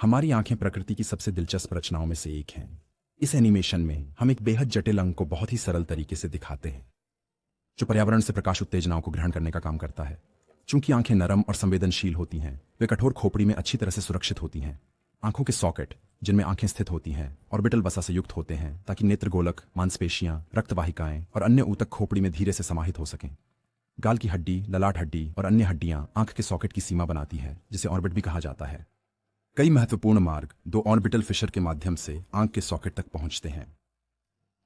हमारी आंखें प्रकृति की सबसे दिलचस्प रचनाओं में से एक हैं। इस एनिमेशन में हम एक बेहद जटिल अंग को बहुत ही सरल तरीके से दिखाते हैं, जो पर्यावरण से प्रकाश उत्तेजनाओं को ग्रहण करने का काम करता है। चूंकि आंखें नरम और संवेदनशील होती हैं, वे कठोर खोपड़ी में अच्छी तरह से सुरक्षित होती हैं। आंखों के सॉकेट, जिनमें आंखें स्थित होती हैं, ऑर्बिटल वसा से युक्त होते हैं ताकि नेत्रगोलक, मांसपेशियां, रक्तवाहिकाएं और अन्य ऊतक खोपड़ी में धीरे से समाहित हो सकें। गाल की हड्डी, ललाट हड्डी और अन्य हड्डियां आंख के सॉकेट की सीमा बनाती है, जिसे ऑर्बिट भी कहा जाता है। कई महत्वपूर्ण मार्ग दो ऑर्बिटल फिशर के माध्यम से आंख के सॉकेट तक पहुंचते हैं।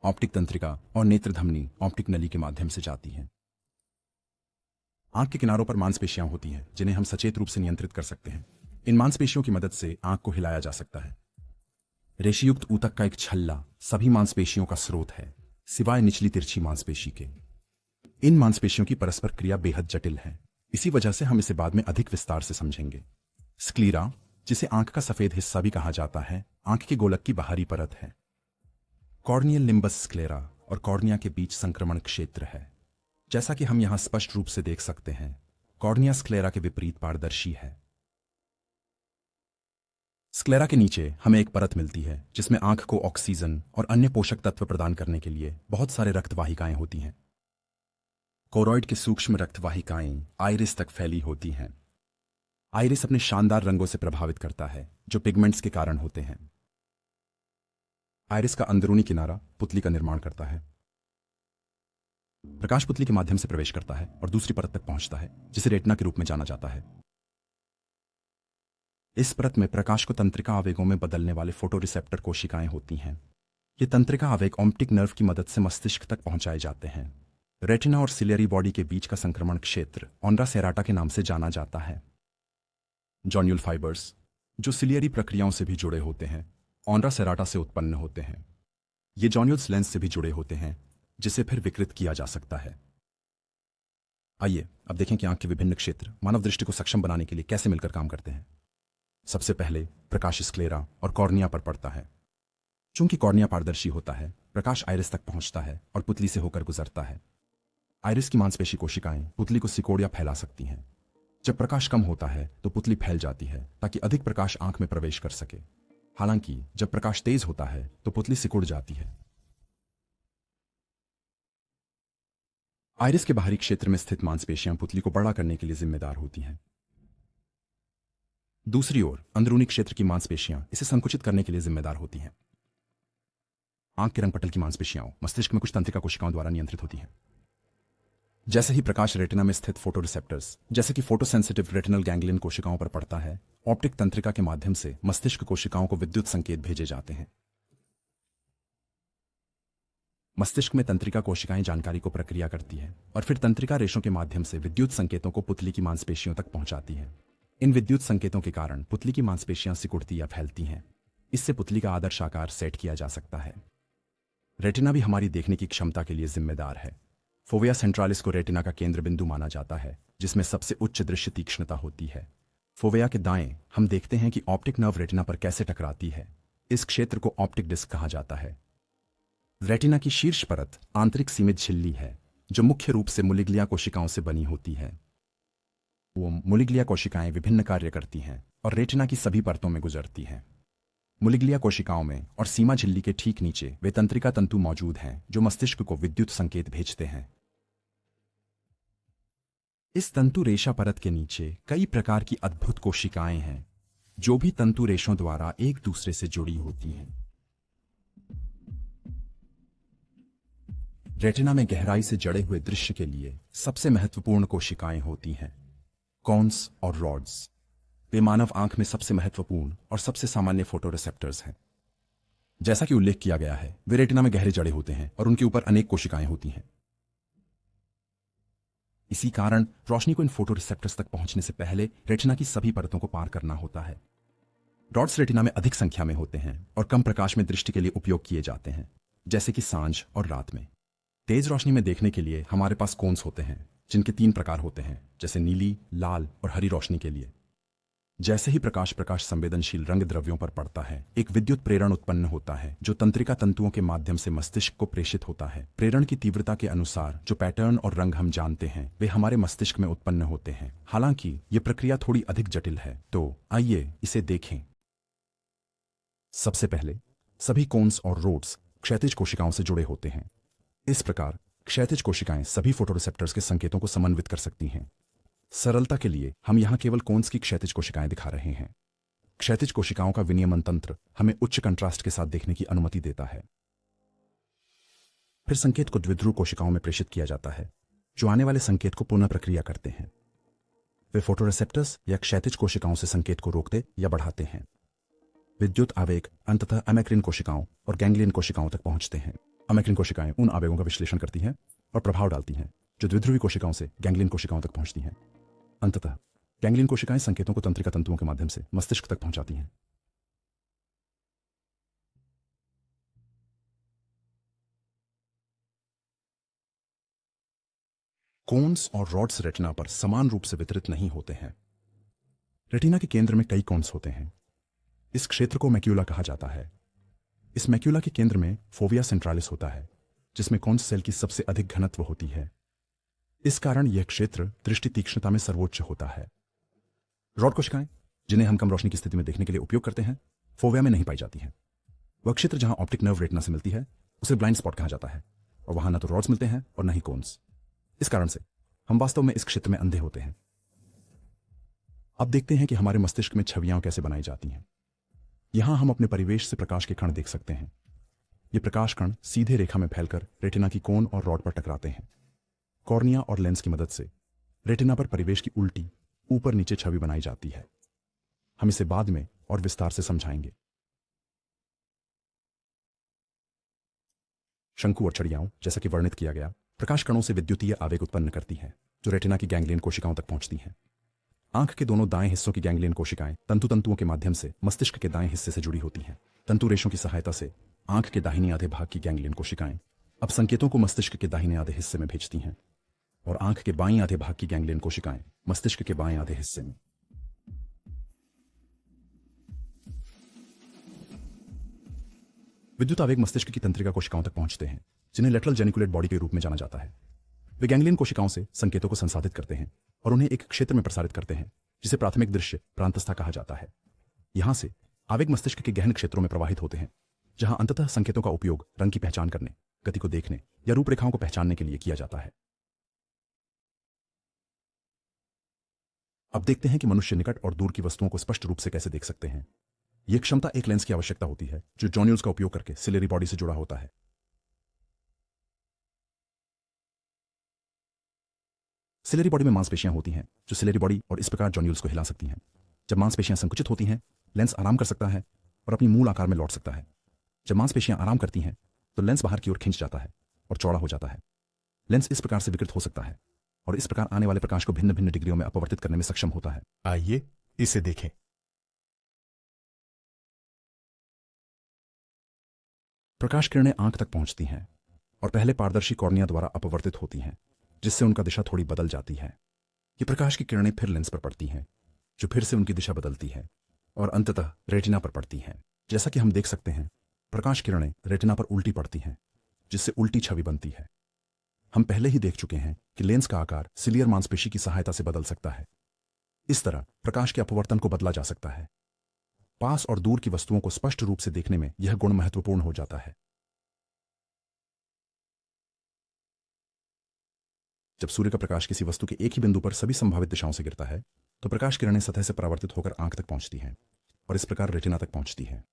ऑप्टिक तंत्रिका और नेत्रधमनी ऑप्टिक नली के माध्यम से जाती हैं। आंख के किनारों पर मांसपेशियां होती हैं, जिन्हें हम सचेत रूप से नियंत्रित कर सकते हैं। इन मांसपेशियों की मदद से आंख को हिलाया जा सकता है। रेशेयुक्त ऊतक का एक छल्ला सभी मांसपेशियों का स्रोत है, सिवाय निचली तिरछी मांसपेशी के। इन मांसपेशियों की परस्पर क्रिया बेहद जटिल है, इसी वजह से हम इसे बाद में अधिक विस्तार से समझेंगे। स्क्लीरा, जिसे आंख का सफेद हिस्सा भी कहा जाता है, आंख के गोलक की बाहरी परत है। कॉर्नियल लिम्बस स्क्लेरा और कॉर्निया के बीच संक्रमण क्षेत्र है। जैसा कि हम यहां स्पष्ट रूप से देख सकते हैं, कॉर्निया स्क्लेरा के विपरीत पारदर्शी है। स्क्लेरा के नीचे हमें एक परत मिलती है, जिसमें आंख को ऑक्सीजन और अन्य पोषक तत्व प्रदान करने के लिए बहुत सारे रक्तवाहिकाएं होती हैं। कोरोइड के सूक्ष्म रक्तवाहिकाएं आइरिस तक फैली होती हैं। आइरिस अपने शानदार रंगों से प्रभावित करता है, जो पिगमेंट्स के कारण होते हैं। आइरिस का अंदरूनी किनारा पुतली का निर्माण करता है। प्रकाश पुतली के माध्यम से प्रवेश करता है और दूसरी परत तक पहुंचता है, जिसे रेटिना के रूप में जाना जाता है। इस परत में प्रकाश को तंत्रिका आवेगों में बदलने वाले फोटोरिसेप्टर कोशिकाएं होती हैं। ये तंत्रिका आवेग ऑप्टिक नर्व की मदद से मस्तिष्क तक पहुंचाए जाते हैं। रेटिना और सिलियरी बॉडी के बीच का संक्रमण क्षेत्र ऑनरा सेराटा के नाम से जाना जाता है। जॉन्यूल फाइबर्स, जो सिलियरी प्रक्रियाओं से भी जुड़े होते हैं, ऑनरा सेराटा से उत्पन्न होते हैं। ये जॉन्यूल्स लेंस से भी जुड़े होते हैं, जिसे फिर विकृत किया जा सकता है। आइए अब देखें कि आंख के विभिन्न क्षेत्र मानव दृष्टि को सक्षम बनाने के लिए कैसे मिलकर काम करते हैं। सबसे पहले प्रकाश स्क्लेरा और कॉर्निया पर पड़ता है। चूंकि कॉर्निया पारदर्शी होता है, प्रकाश आइरिस तक पहुंचता है और पुतली से होकर गुजरता है। आइरिस की मांसपेशी कोशिकाएं पुतली को सिकोड़ या फैला सकती हैं। जब प्रकाश कम होता है तो पुतली फैल जाती है, ताकि अधिक प्रकाश आंख में प्रवेश कर सके। हालांकि जब प्रकाश तेज होता है तो पुतली सिकुड़ जाती है। आइरिस के बाहरी क्षेत्र में स्थित मांसपेशियां पुतली को बड़ा करने के लिए जिम्मेदार होती हैं। दूसरी ओर अंदरूनी क्षेत्र की मांसपेशियां इसे संकुचित करने के लिए जिम्मेदार होती हैं। आंख के रंगपटल की मांसपेशियां मस्तिष्क में कुछ तंत्रिका कोशिकाओं द्वारा नियंत्रित होती हैं। जैसे ही प्रकाश रेटिना में स्थित फोटोरिसेप्टर्स, जैसे कि फोटोसेंसिटिव रेटिनल गैंग्लियन कोशिकाओं पर पड़ता है, ऑप्टिक तंत्रिका के माध्यम से मस्तिष्क कोशिकाओं को विद्युत संकेत भेजे जाते हैं। मस्तिष्क में तंत्रिका कोशिकाएं जानकारी को प्रक्रिया करती हैं और फिर तंत्रिका रेशों के माध्यम से विद्युत संकेतों को पुतली की मांसपेशियों तक पहुंचाती हैं। इन विद्युत संकेतों के कारण पुतली की मांसपेशियां सिकुड़ती या फैलती हैं। इससे पुतली का आदर्श आकार सेट किया जा सकता है। रेटिना भी हमारी देखने की क्षमता के लिए जिम्मेदार है। फोविया सेंट्रालिस को रेटिना का केंद्र बिंदु माना जाता है, जिसमें सबसे उच्च दृश्य तीक्ष्णता होती है। फोविया के दाएं हम देखते हैं कि ऑप्टिक नर्व रेटिना पर कैसे टकराती है। इस क्षेत्र को ऑप्टिक डिस्क कहा जाता है। रेटिना की शीर्ष परत आंतरिक सीमित झिल्ली है, जो मुख्य रूप से मुलिग्लिया कोशिकाओं से बनी होती है। वो मुलिग्लिया कोशिकाएं विभिन्न कार्य करती हैं और रेटिना की सभी परतों में गुजरती हैं। मुलिग्लिया कोशिकाओं में और सीमा झिल्ली के ठीक नीचे वे तंत्रिका तंतु मौजूद हैं, जो मस्तिष्क को विद्युत संकेत भेजते हैं। इस तंतु रेशा परत के नीचे कई प्रकार की अद्भुत कोशिकाएं हैं, जो भी तंतु रेशों द्वारा एक दूसरे से जुड़ी होती हैं। रेटिना में गहराई से जड़े हुए दृश्य के लिए सबसे महत्वपूर्ण कोशिकाएं होती हैं, कॉन्स और रॉड्स। वे मानव आंख में सबसे महत्वपूर्ण और सबसे सामान्य फोटोरिसेप्टर्स हैं। जैसा कि उल्लेख किया गया है, वे रेटिना में गहरे जड़े होते हैं और उनके ऊपर अनेक कोशिकाएं होती हैं। इसी कारण रोशनी को इन फोटोरिसेप्टर्स तक पहुंचने से पहले रेटिना की सभी परतों को पार करना होता है। रॉड्स रेटिना में अधिक संख्या में होते हैं और कम प्रकाश में दृष्टि के लिए उपयोग किए जाते हैं, जैसे कि सांझ और रात में। तेज रोशनी में देखने के लिए हमारे पास कोन्स होते हैं, जिनके 3 प्रकार होते हैं, जैसे नीली, लाल और हरी रोशनी के लिए। जैसे ही प्रकाश संवेदनशील रंग द्रव्यों पर पड़ता है, एक विद्युत प्रेरण उत्पन्न होता है, जो तंत्रिका तंतुओं के माध्यम से मस्तिष्क को प्रेषित होता है। प्रेरण की तीव्रता के अनुसार जो पैटर्न और रंग हम जानते हैं, वे हमारे मस्तिष्क में उत्पन्न होते हैं। हालांकि ये प्रक्रिया थोड़ी अधिक जटिल है, तो आइए इसे देखें। सबसे पहले सभी कोन्स और रोड्स क्षैतिज कोशिकाओं से जुड़े होते हैं। इस प्रकार क्षैतिज कोशिकाएं सभी फोटोरिसेप्टर्स के संकेतों को समन्वित कर सकती हैं। सरलता के लिए हम यहां केवल कोन्स की क्षैतिज कोशिकाएं दिखा रहे हैं। क्षैतिज कोशिकाओं का विनियमन तंत्र हमें उच्च कंट्रास्ट के साथ देखने की अनुमति देता है। फिर संकेत को द्विध्रुव कोशिकाओं में प्रेषित किया जाता है, जो आने वाले संकेत को पुनः प्रक्रिया करते हैं। वे फोटोरिसेप्टर्स या क्षैतिज कोशिकाओं से संकेत को रोकते या बढ़ाते हैं। विद्युत आवेग अंततः अमेक्रिन कोशिकाओं और गैंग्लियन कोशिकाओं तक पहुंचते हैं। अमेक्रिन कोशिकाएं उन आवेगों का विश्लेषण करती हैं और प्रभाव डालती हैं जो द्विध्रुवी कोशिकाओं से गैंग्लियन कोशिकाओं तक पहुंचती हैं। अंततः गैंग्लियन कोशिकाएं संकेतों को तंत्रिका तंतुओं के माध्यम से मस्तिष्क तक पहुंचाती हैं। कोन्स और रॉड्स रेटिना पर समान रूप से वितरित नहीं होते हैं। रेटिना के केंद्र में कई कोन्स होते हैं। इस क्षेत्र को मैक्यूला कहा जाता है। इस मैक्यूला के केंद्र में फोविया सेंट्रालिस होता है, जिसमें कोन्स सेल की सबसे अधिक घनत्व होती है। इस कारण यह क्षेत्र दृष्टि तीक्ष्णता में सर्वोच्च होता है। रॉड कोशिकाएं, जिन्हें हम कम रोशनी की स्थिति में देखने के लिए उपयोग करते हैं, फोविया में नहीं पाई जाती हैं। वह क्षेत्र जहां ऑप्टिक नर्व रेटिना से मिलती है उसे ब्लाइंड स्पॉट कहा जाता है, और वहां न तो रॉड्स मिलते हैं और न ही कोन्स। इस कारण से हम वास्तव में इस क्षेत्र में अंधे होते हैं। अब देखते हैं कि हमारे मस्तिष्क में छवियां कैसे बनाई जाती हैं। यहां हम अपने परिवेश से प्रकाश के कण देख सकते हैं। ये प्रकाश कण सीधे रेखा में फैलकर रेटिना की कोन और रॉड पर टकराते हैं। कॉर्निया और लेंस की मदद से रेटिना पर परिवेश की उल्टी ऊपर नीचे छवि बनाई जाती है। हम इसे बाद में और विस्तार से समझाएंगे। शंकु और छड़ियाओं, जैसा कि वर्णित किया गया, प्रकाश कणों से विद्युतीय आवेग उत्पन्न करती हैं, जो रेटिना की गैंग्लियन कोशिकाओं तक पहुंचती हैं। आंख के दोनों दाएं हिस्सों की गैंग्लियन कोशिकाएं तंतुओं के माध्यम से मस्तिष्क के दाएं हिस्से से जुड़ी होती हैं। तंतु रेशों की सहायता से आंख के दाहिने आधे भाग की गैंग्लियन कोशिकाएं अब संकेतों को मस्तिष्क के दाहिने आधे हिस्से में भेजती हैं, और आंख के बाईं आधे भाग की गैंग्लियन कोशिकाएं मस्तिष्क के बाएं आधे हिस्से में। विद्युत आवेग मस्तिष्क की तंत्रिका कोशिकाओं तक पहुंचते हैं, जिन्हें लेटरल जेनिकुलेट बॉडी के रूप में जाना जाता है। वे गैंग्लियन कोशिकाओं से संकेतों को संसाधित करते हैं और उन्हें एक क्षेत्र में प्रसारित करते हैं, जिसे प्राथमिक दृश्य प्रांतस्था कहा जाता है। यहां से आवेग मस्तिष्क के गहन क्षेत्रों में प्रवाहित होते हैं, जहां अंततः संकेतों का उपयोग रंग की पहचान करने, गति को देखने या रूपरेखाओं को पहचानने के लिए किया जाता है। अब देखते हैं कि मनुष्य निकट और दूर की वस्तुओं को स्पष्ट रूप से कैसे देख सकते हैं। यह क्षमता एक लेंस की आवश्यकता होती है, जो जॉन्यूल्स का उपयोग करके सिलेरी बॉडी से जुड़ा होता है। सिलेरी बॉडी में मांसपेशियां होती हैं, जो सिलेरी बॉडी और इस प्रकार जॉन्यूल्स को हिला सकती हैं। जब मांसपेशियां संकुचित होती हैं, लेंस आराम कर सकता है और अपनी मूल आकार में लौट सकता है। जब मांसपेशियां आराम करती हैं, तो लेंस बाहर की ओर खिंच जाता है और चौड़ा हो जाता है। लेंस इस प्रकार से विकृत हो सकता है और इस प्रकार आने वाले प्रकाश को भिन्न भिन्न डिग्रियों में अपवर्तित करने में सक्षम होता है। आइए इसे देखें। प्रकाश किरणें आंख तक पहुंचती हैं और पहले पारदर्शी कॉर्निया द्वारा अपवर्तित होती हैं, जिससे उनका दिशा थोड़ी बदल जाती है। ये प्रकाश की किरणें फिर लेंस पर पड़ती हैं, जो फिर से उनकी दिशा बदलती है और अंततः रेटिना पर पड़ती हैं। जैसा कि हम देख सकते हैं, प्रकाश किरणें रेटिना पर उल्टी पड़ती हैं, जिससे उल्टी छवि बनती है। हम पहले ही देख चुके हैं कि लेंस का आकार सिलियर मांसपेशी की सहायता से बदल सकता है। इस तरह प्रकाश के अपवर्तन को बदला जा सकता है। पास और दूर की वस्तुओं को स्पष्ट रूप से देखने में यह गुण महत्वपूर्ण हो जाता है। जब सूर्य का प्रकाश किसी वस्तु के एक ही बिंदु पर सभी संभावित दिशाओं से गिरता है, तो प्रकाश किरणें सतह से परावर्तित होकर आंख तक पहुंचती हैं और इस प्रकार रेटिना तक पहुंचती हैं।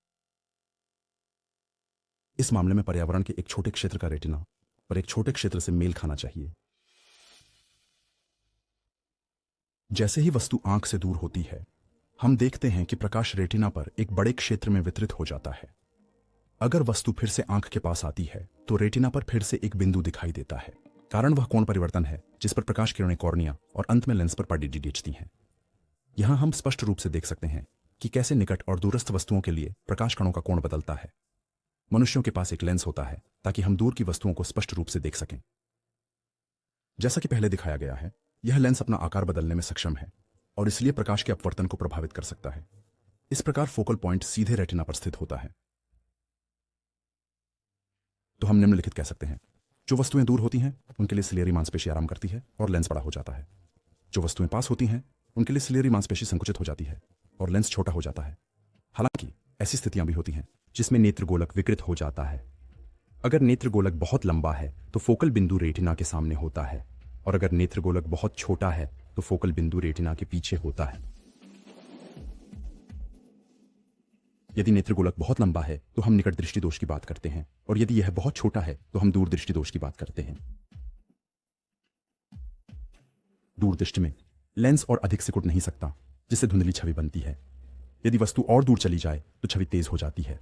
इस मामले में पर्यावरण के एक छोटे क्षेत्र का रेटिना पर एक छोटे क्षेत्र से मेल खाना चाहिए। जैसे ही वस्तु आंख से दूर होती है, हम देखते हैं कि प्रकाश रेटिना पर एक बड़े क्षेत्र में वितरित हो जाता है। अगर वस्तु फिर से आंख के पास आती है, तो रेटिना पर फिर से एक बिंदु दिखाई देता है। कारण वह कोण परिवर्तन है जिस पर प्रकाश किरणें कॉर्निया और अंत में लेंस पर पड़ती हैं। यहां हम स्पष्ट रूप से देख सकते हैं कि कैसे निकट और दूरस्थ वस्तुओं के लिए प्रकाश कणों का कोण बदलता है। मनुष्यों के पास एक लेंस होता है ताकि हम दूर की वस्तुओं को स्पष्ट रूप से देख सकें। जैसा कि पहले दिखाया गया है, यह लेंस अपना आकार बदलने में सक्षम है और इसलिए प्रकाश के अपवर्तन को प्रभावित कर सकता है। इस प्रकार फोकल पॉइंट सीधे रेटिना पर स्थित होता है। तो हम निम्नलिखित कह सकते हैं: जो वस्तुएं दूर होती हैं उनके लिए सिलियरी मांसपेशी आराम करती है और लेंस बड़ा हो जाता है। जो वस्तुएं पास होती हैं उनके लिए सिलियरी मांसपेशी संकुचित हो जाती है और लेंस छोटा हो जाता है। हालांकि ऐसी स्थितियां भी होती हैं जिसमें नेत्रगोलक विकृत हो जाता है। अगर नेत्रगोलक बहुत लंबा है तो फोकल बिंदु रेटिना के सामने होता है, और अगर नेत्रगोलक बहुत छोटा है तो फोकल बिंदु रेटिना के पीछे होता है। यदि नेत्रगोलक बहुत लंबा है तो हम निकट दृष्टि दोष की बात करते हैं, और यदि यह बहुत छोटा है तो हम दूर दृष्टि दोष की बात करते हैं। दूर दृष्टि में लेंस और अधिक सिकुड़ नहीं सकता, जिससे धुंधली छवि बनती है। यदि वस्तु और दूर चली जाए तो छवि तेज हो जाती है।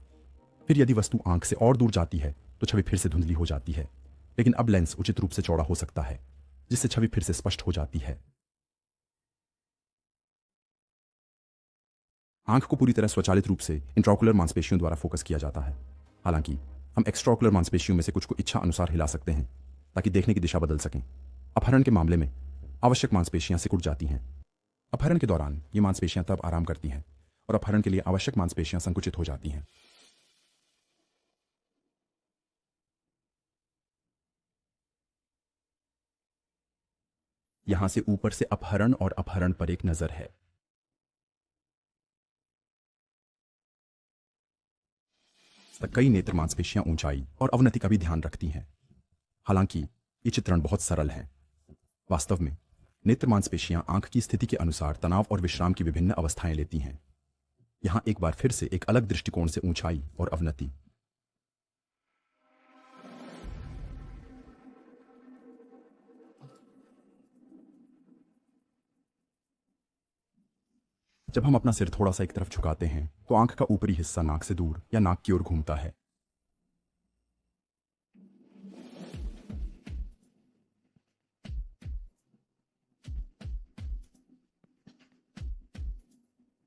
फिर यदि वस्तु आंख से और दूर जाती है तो छवि फिर से धुंधली हो जाती है। लेकिन अब लेंस उचित रूप से चौड़ा हो सकता है, जिससे छवि फिर से स्पष्ट हो जाती है। आंख को पूरी तरह स्वचालित रूप से इंट्राओकुलर मांसपेशियों द्वारा फोकस किया जाता है। हालांकि हम एक्स्ट्राओकुलर मांसपेशियों में से कुछ को इच्छा अनुसार हिला सकते हैं ताकि देखने की दिशा बदल सकें। अपहरण के मामले में आवश्यक मांसपेशियां सिकुड़ जाती हैं। अपहरण के दौरान ये मांसपेशियां तब आराम करती हैं और अपहरण के लिए आवश्यक मांसपेशियां संकुचित हो जाती हैं। यहां से ऊपर से अपहरण और अपहरण पर एक नजर है। कई नेत्र मांसपेशियां ऊंचाई और अवनति का भी ध्यान रखती हैं। हालांकि ये चित्रण बहुत सरल है। वास्तव में नेत्र मांसपेशियां आंख की स्थिति के अनुसार तनाव और विश्राम की विभिन्न अवस्थाएं लेती हैं। यहां एक बार फिर से एक अलग दृष्टिकोण से ऊंचाई और अवनति। जब हम अपना सिर थोड़ा सा एक तरफ झुकाते हैं तो आंख का ऊपरी हिस्सा नाक से दूर या नाक की ओर घूमता है।